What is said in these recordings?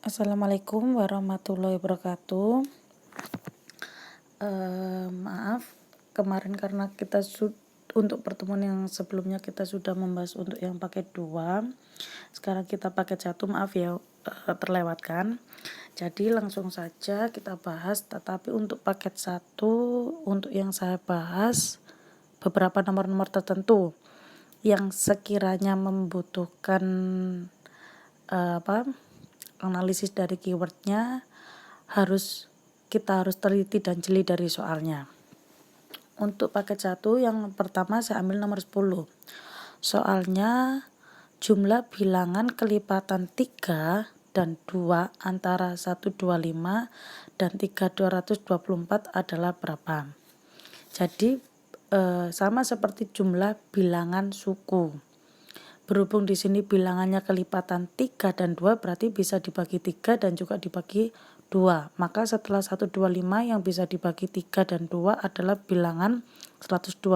Assalamualaikum warahmatullahi wabarakatuh. Maaf, kemarin karena untuk pertemuan yang sebelumnya kita sudah membahas untuk yang paket 2. Sekarang kita paket 1, maaf ya terlewatkan. Jadi langsung saja kita bahas, tetapi untuk paket 1 untuk yang saya bahas beberapa nomor-nomor tertentu yang sekiranya membutuhkan analisis dari keywordnya kita harus teliti dan jeli dari soalnya. Untuk paket 1 yang pertama saya ambil nomor 10. Soalnya jumlah bilangan kelipatan 3 dan 2 antara 125 dan 3224 adalah berapa? Jadi sama seperti jumlah bilangan suku. Berhubung di sini bilangannya kelipatan 3 dan 2 berarti bisa dibagi 3 dan juga dibagi 2. Maka setelah 125 yang bisa dibagi 3 dan 2 adalah bilangan 126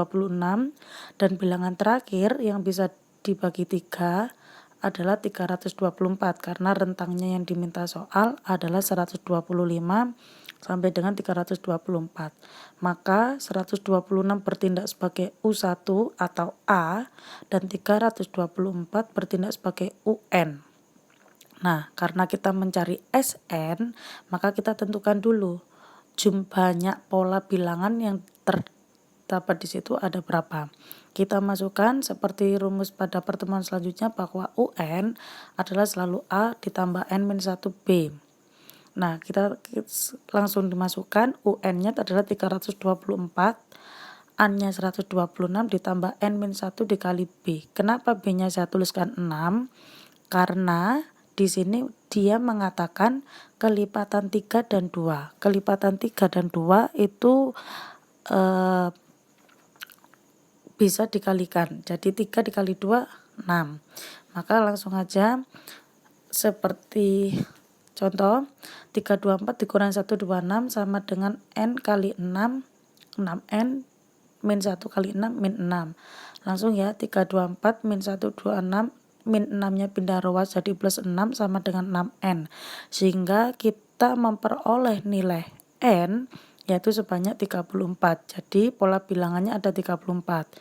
dan bilangan terakhir yang bisa dibagi 3 adalah 324 karena rentangnya yang diminta soal adalah 125 sampai dengan 324. Maka 126 bertindak sebagai U1 atau A dan 324 bertindak sebagai UN. Nah, karena kita mencari SN, maka kita tentukan dulu banyak pola bilangan yang terdapat di situ ada berapa. Kita masukkan seperti rumus pada pertemuan selanjutnya bahwa UN adalah selalu A ditambah N-1B. Nah, kita langsung dimasukkan UN-nya adalah 324, A-nya 126 ditambah N-1 dikali B. Kenapa B-nya saya tuliskan 6? Karena di sini dia mengatakan kelipatan 3 dan 2. Kelipatan 3 dan 2 itu bisa dikalikan. Jadi 3 dikali 2, 6. Maka langsung aja seperti contoh 324 dikurangi 126 sama dengan N kali 6, 6N min 1 kali 6 min 6. Langsung ya 324 min 126 min 6-nya pindah ruas jadi plus 6 sama dengan 6N. Sehingga kita memperoleh nilai N yaitu sebanyak 34. Jadi pola bilangannya ada 34.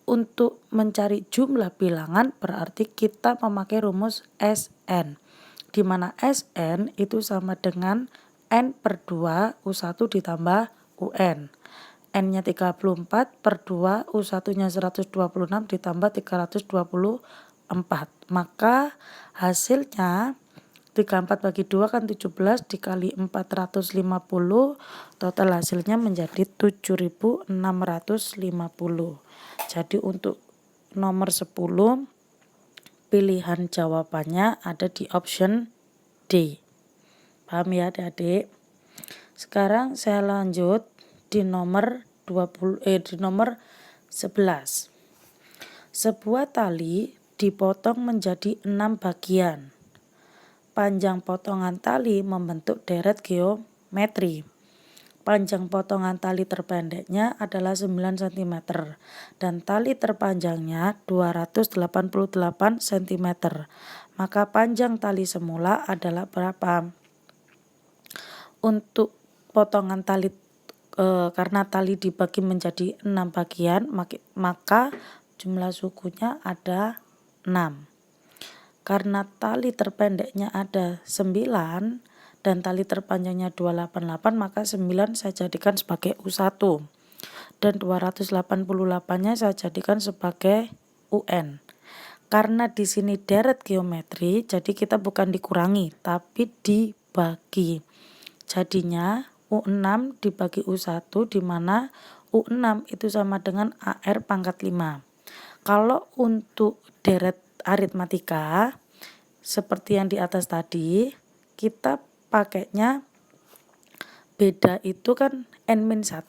Untuk mencari jumlah bilangan berarti kita memakai rumus SN. Di mana SN itu sama dengan N per 2 U1 ditambah UN. N-nya 34 per 2 U1-nya 126 ditambah 324. Maka hasilnya 34 bagi 2 kan 17 dikali 450, total hasilnya menjadi 7.650. Jadi untuk nomor 10 pilihan jawabannya ada di option D. Paham ya adik-adik? Sekarang saya lanjut di nomor 11. Sebuah tali dipotong menjadi 6 bagian. Panjang potongan tali membentuk deret geometri. Panjang potongan tali terpendeknya adalah 9 cm dan tali terpanjangnya 288 cm. Maka panjang tali semula adalah berapa? Untuk potongan tali karena tali dibagi menjadi 6 bagian, maka jumlah sukunya ada 6. Karena tali terpendeknya ada 9 dan tali terpanjangnya 288, maka 9 saya jadikan sebagai U1 dan 288-nya saya jadikan sebagai UN. Karena di sini deret geometri, jadi kita bukan dikurangi tapi dibagi. Jadinya U6 dibagi U1 di mana U6 itu sama dengan AR pangkat 5. Kalau untuk deret aritmatika seperti yang di atas tadi, kita pakainya beda itu kan N-1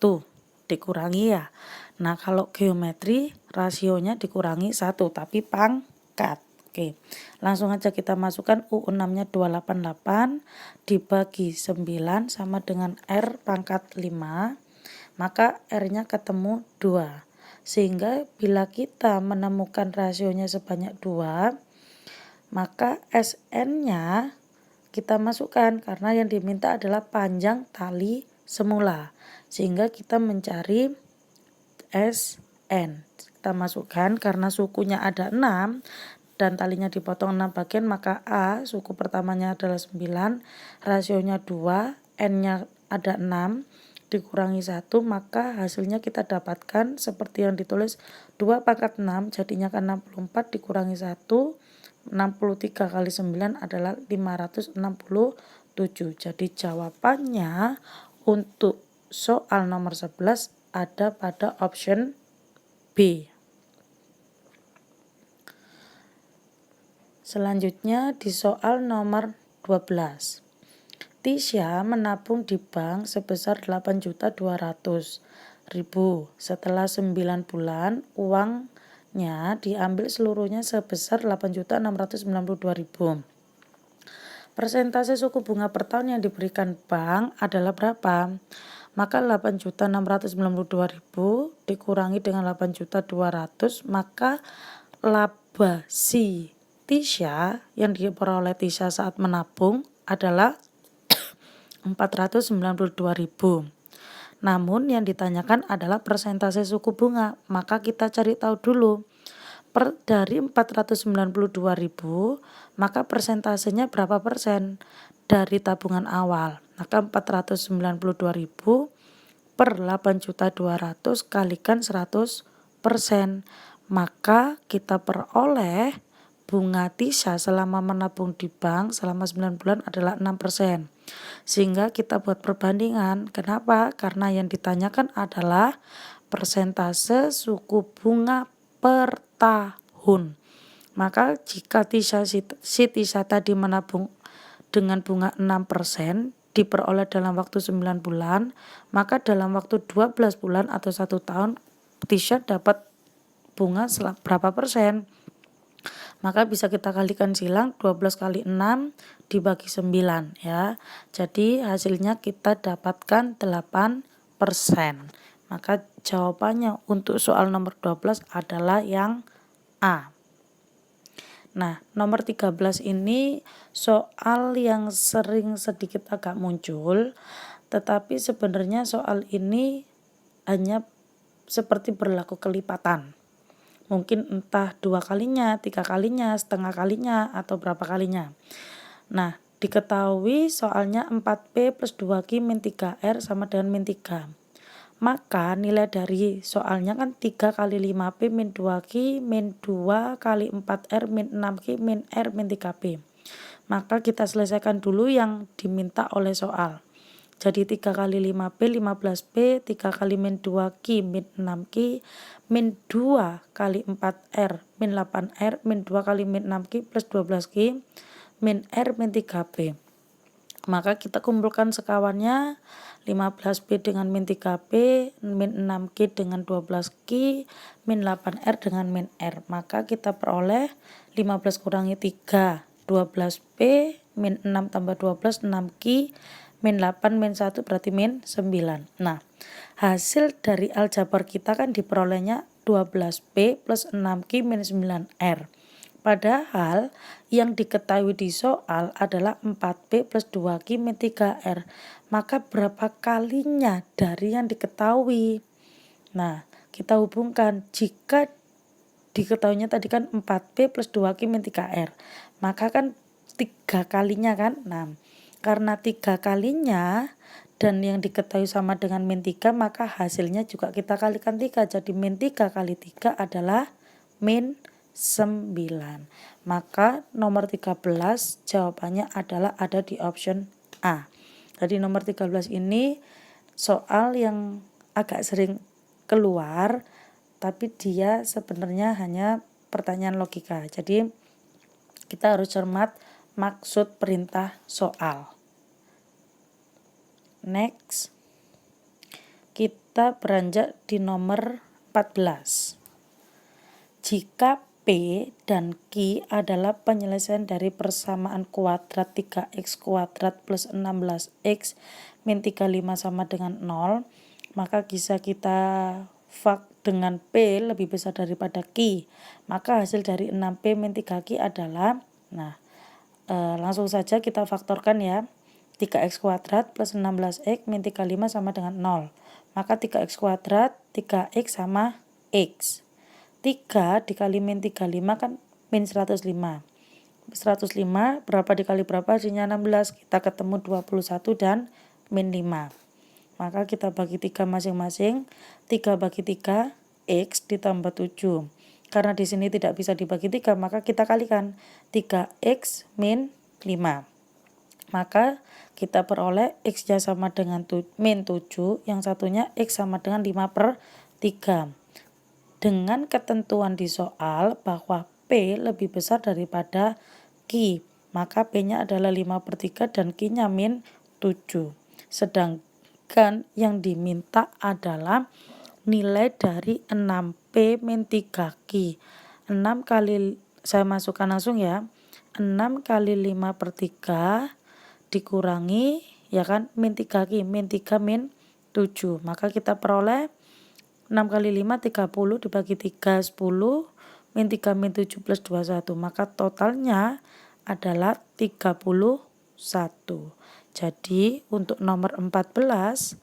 dikurangi ya. Nah, kalau geometri rasionya dikurangi 1 tapi pangkat. Oke, langsung aja kita masukkan U6-nya 288 dibagi 9 sama dengan R pangkat 5. Maka R-nya ketemu 2. Sehingga bila kita menemukan rasionya sebanyak 2, maka SN-nya kita masukkan karena yang diminta adalah panjang tali semula. Sehingga kita mencari SN. Kita masukkan karena sukunya ada 6 dan talinya dipotong 6 bagian, maka A suku pertamanya adalah 9, rasionya 2, N-nya ada 6 dikurangi 1, maka hasilnya kita dapatkan seperti yang ditulis 2 pangkat 6 jadinya kan 64 dikurangi 1, 63 kali 9 adalah 567. Jadi jawabannya untuk soal nomor 11 ada pada option B. Selanjutnya di soal nomor 12. Tisha menabung di bank sebesar 8.200.000. Setelah 9 bulan uangnya diambil seluruhnya sebesar 8.692.000. Persentase suku bunga per tahun yang diberikan bank adalah berapa? Maka 8.692.000 dikurangi dengan 8.200.000, maka laba si Tisha yang diperoleh Tisha saat menabung adalah 492.000. Namun yang ditanyakan adalah persentase suku bunga, maka kita cari tahu dulu. Dari 492.000, maka persentasenya berapa persen dari tabungan awal? Maka 492.000 per 8.200.000 kalikan 100%. Maka kita peroleh bunga Tisha selama menabung di bank selama 9 bulan adalah 6%. Sehingga kita buat perbandingan. Kenapa? Karena yang ditanyakan adalah persentase suku bunga per tahun. Maka jika si Tisha tadi menabung dengan bunga 6% diperoleh dalam waktu 9 bulan, maka dalam waktu 12 bulan atau 1 tahun Tisha dapat bunga berapa persen? Maka bisa kita kalikan silang 12 kali 6 dibagi 9 ya. Jadi hasilnya kita dapatkan 8%. Maka jawabannya untuk soal nomor 12 adalah yang A. Nah, nomor 13 ini soal yang sering sedikit agak muncul, tetapi sebenarnya soal ini hanya seperti berlaku kelipatan. Mungkin entah 2 kalinya, 3 kalinya, setengah kalinya, atau berapa kalinya. Nah, diketahui soalnya 4P plus 2Q min 3R sama dengan min 3. Maka nilai dari soalnya kan 3 kali 5P min 2Q min 2 kali 4R min 6Q min R min 3P. Maka kita selesaikan dulu yang diminta oleh soal. Jadi 3 kali 5P 15P, 3 kali min 2Q min 6Q, min 2 kali 4R min 8R, min 2 kali min 6Q plus 12Q, min R min 3P. Maka kita kumpulkan sekawannya 15P dengan min 3P, min 6Q dengan 12Q, min 8R dengan min R. Maka kita peroleh 15 kurangi 3, 12P, min 6 tambah 12, 6Q, min 8 min 1 berarti min 9. Nah, hasil dari aljabar kita kan diperolehnya 12P plus 6Q min 9R. Padahal yang diketahui di soal adalah 4P plus 2Q min 3R. Maka berapa kalinya dari yang diketahui? Nah, kita hubungkan. Jika diketahuinya tadi kan 4P plus 2Q min 3R. Maka kan 3 kalinya kan? Nah, karena 3 kalinya dan yang diketahui sama dengan min 3, maka hasilnya juga kita kalikan 3. Jadi min 3 kali 3 adalah min 9. Maka nomor 13 jawabannya adalah ada di option A. Jadi nomor 13 ini soal yang agak sering keluar, tapi dia sebenarnya hanya pertanyaan logika. Jadi kita harus cermat maksud perintah soal. Next, kita beranjak di nomor 14. Jika P dan Q adalah penyelesaian dari persamaan kuadrat 3x kuadrat plus 16x min 35 sama dengan 0, maka bisa kita fak dengan P lebih besar daripada Q. Maka hasil dari 6P min 3Q adalah, nah, Langsung saja kita faktorkan ya. 3x kuadrat plus 16x min 35 sama dengan 0. Maka 3x kuadrat 3x sama x. 3 dikali min 35 kan min 105. 105 berapa dikali berapa, hasilnya 16. Kita ketemu 21 dan min 5. Maka kita bagi 3 masing-masing. 3 bagi 3 x ditambah 7. Karena di sini tidak bisa dibagi 3, maka kita kalikan 3x min 5. Maka kita peroleh x-nya sama dengan min 7, yang satunya x sama dengan 5/3. Dengan ketentuan di soal bahwa P lebih besar daripada Q, maka P-nya adalah 5/3 dan Q-nya min 7. Sedangkan yang diminta adalah nilai dari 6P min 3Q. 6 kali, saya masukkan langsung ya, 6 kali 5/3 dikurangi ya kan min 3Q, min 3 min 7. Maka kita peroleh 6 kali 5 30 dibagi 3 10, min 3 min 7 plus 21. Maka totalnya adalah 31. Jadi untuk nomor 14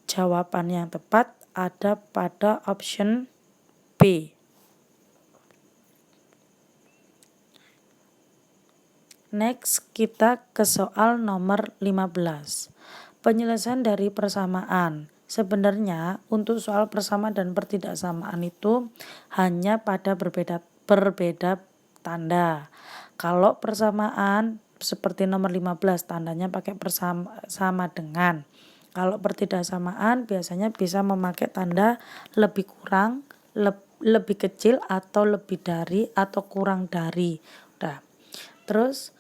jawaban yang tepat ada pada option B. Next, kita ke soal nomor 15. Penyelesaian dari persamaan. Sebenarnya untuk soal persamaan dan pertidaksamaan itu hanya pada berbeda tanda. Kalau persamaan seperti nomor 15 tandanya pakai sama dengan. Kalau pertidaksamaan biasanya bisa memakai tanda lebih kurang, lebih kecil atau lebih dari atau kurang dari. Udah. Terus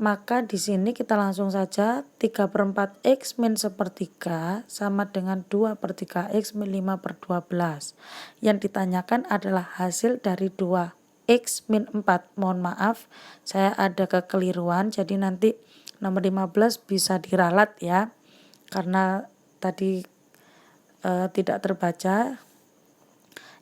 maka di sini kita langsung saja 3/4 x min 1/3 sama dengan 2/3 x min 5/12. Yang ditanyakan adalah hasil dari 2x min 4. Mohon maaf, saya ada kekeliruan, jadi nanti nomor 15 bisa diralat ya. Karena tadi tidak terbaca.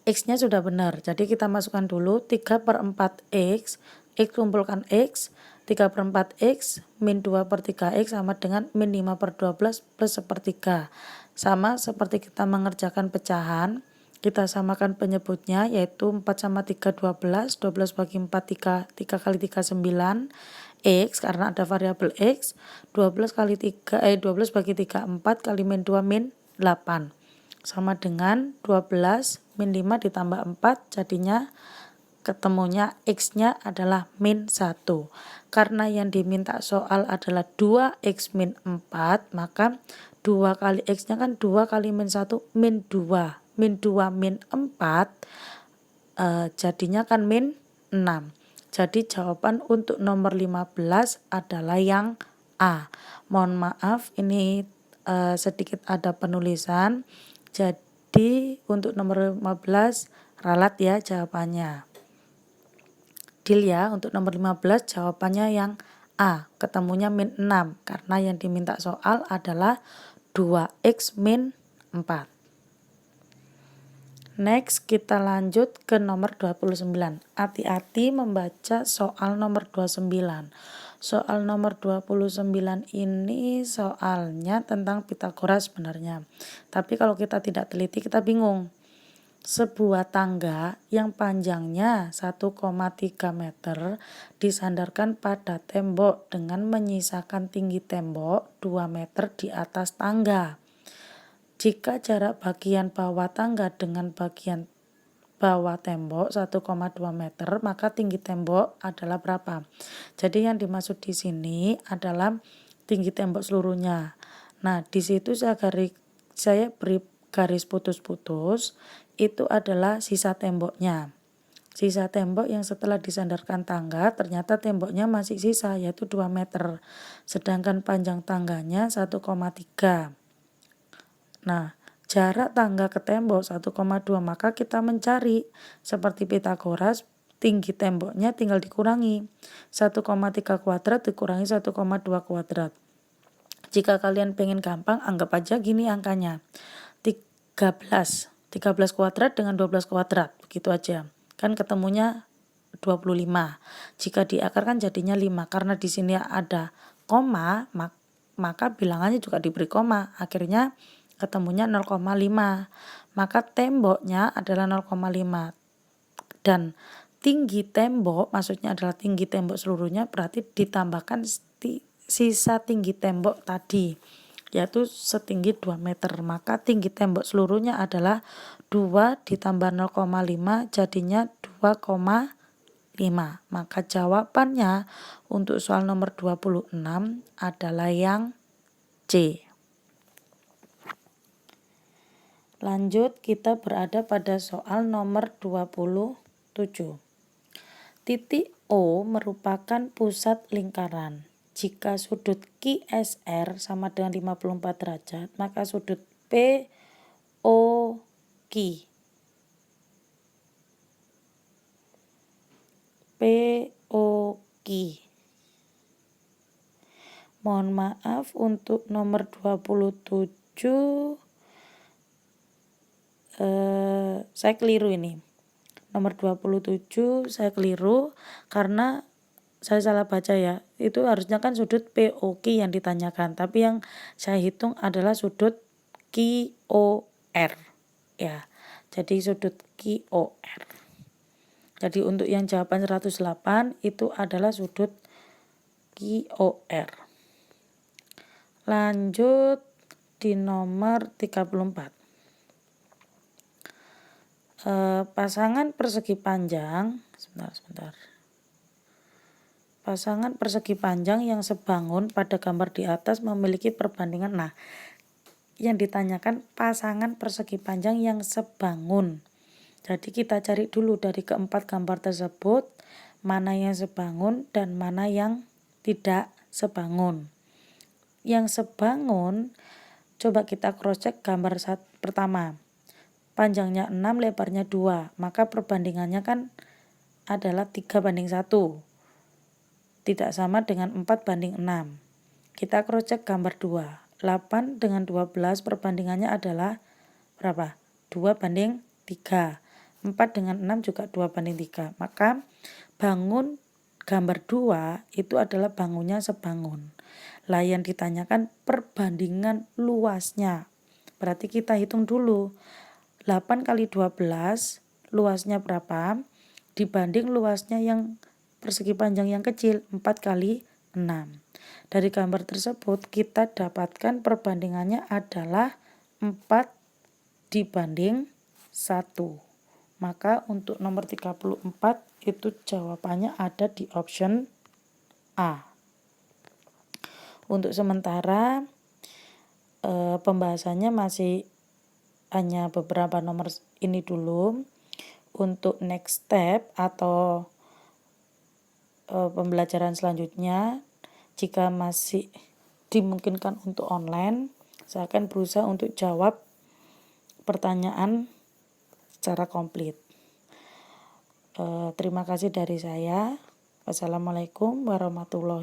X-nya sudah benar, jadi kita masukkan dulu 3/4x, x kumpulkan x, 3/4 x min 2/3 x sama dengan min 5/12 plus 1/3. Sama seperti kita mengerjakan pecahan, kita samakan penyebutnya yaitu 4 sama 3 12, 12 bagi 4 3 kali 3 9, x karena ada variabel x, 12 bagi 3 4 kali min 2 min 8. Sama dengan 12 min 5 ditambah 4 jadinya ketemunya x-nya adalah min 1. Karena yang diminta soal adalah 2x min 4, maka 2 kali x-nya kan 2 kali min 1 min 2. Min 2 min 4 jadinya kan min 6. Jadi jawaban untuk nomor 15 adalah yang A. Mohon maaf ini sedikit ada penulisan. Jadi untuk nomor 15 ralat ya jawabannya. Deal ya, untuk nomor 15 jawabannya yang A, ketemunya min 6 karena yang diminta soal adalah 2x min 4. Next kita lanjut ke nomor 29. Hati-hati membaca soal nomor 29. Soal nomor 29 ini soalnya tentang Pitagoras sebenarnya. Tapi kalau kita tidak teliti kita bingung. Sebuah tangga yang panjangnya 1,3 meter disandarkan pada tembok dengan menyisakan tinggi tembok 2 meter di atas tangga. Jika jarak bagian bawah tangga dengan bagian bawah tembok 1,2 meter, maka tinggi tembok adalah berapa? Jadi yang dimaksud di sini adalah tinggi tembok seluruhnya. Nah, di situ saya beri garis putus-putus, itu adalah sisa temboknya. Sisa tembok yang setelah disandarkan tangga, ternyata temboknya masih sisa, yaitu 2 meter. Sedangkan panjang tangganya 1,3. Nah, jarak tangga ke tembok 1,2, maka kita mencari seperti Pitagoras, tinggi temboknya tinggal dikurangi 1,3 kuadrat dikurangi 1,2 kuadrat. Jika kalian pengen gampang, anggap aja gini angkanya 13 kuadrat dengan 12 kuadrat, begitu aja kan ketemunya 25. Jika diakarkan jadinya 5. Karena di sini ada koma, maka bilangannya juga diberi koma. Akhirnya ketemunya 0,5. Maka temboknya adalah 0,5. Dan tinggi tembok, maksudnya adalah tinggi tembok seluruhnya, berarti ditambahkan sisa tinggi tembok tadi, yaitu setinggi 2 meter. Maka tinggi tembok seluruhnya adalah 2 ditambah 0,5 jadinya 2,5. Maka jawabannya untuk soal nomor 26 adalah yang C. Lanjut, kita berada pada soal nomor 27. Titik O merupakan pusat lingkaran. Jika sudut QSR sama dengan 54 derajat, maka sudut POQ mohon maaf untuk nomor 27 saya keliru ini. Nomor 27 saya keliru karena saya salah baca ya. Itu harusnya kan sudut POQ yang ditanyakan, tapi yang saya hitung adalah sudut QOR ya. Jadi sudut QOR. Jadi untuk yang jawaban 108 itu adalah sudut QOR. Lanjut di nomor 34. Pasangan persegi panjang, sebentar. Pasangan persegi panjang yang sebangun pada gambar di atas memiliki perbandingan. Nah, yang ditanyakan pasangan persegi panjang yang sebangun. Jadi kita cari dulu dari keempat gambar tersebut, mana yang sebangun dan mana yang tidak sebangun. Yang sebangun, coba kita cross check gambar pertama. Panjangnya 6, lebarnya 2. Maka perbandingannya kan adalah 3:1. Tidak sama dengan 4:6. Kita cross check gambar 2. 8 dengan 12 perbandingannya adalah berapa? 2:3. 4 dengan 6 juga 2:3. Maka bangun gambar 2 itu adalah bangunnya sebangun. Lah yang ditanyakan perbandingan luasnya. Berarti kita hitung dulu. 8 kali 12 luasnya berapa dibanding luasnya yang persegi panjang yang kecil 4 kali 6. Dari gambar tersebut kita dapatkan perbandingannya adalah 4:1. Maka untuk nomor 34 itu jawabannya ada di option A. Untuk sementara pembahasannya masih hanya beberapa nomor ini dulu. Untuk next step atau pembelajaran selanjutnya, jika masih dimungkinkan untuk online, saya akan berusaha untuk jawab pertanyaan secara komplit. Terima kasih dari saya. Wassalamualaikum warahmatullahi wabarakatuh.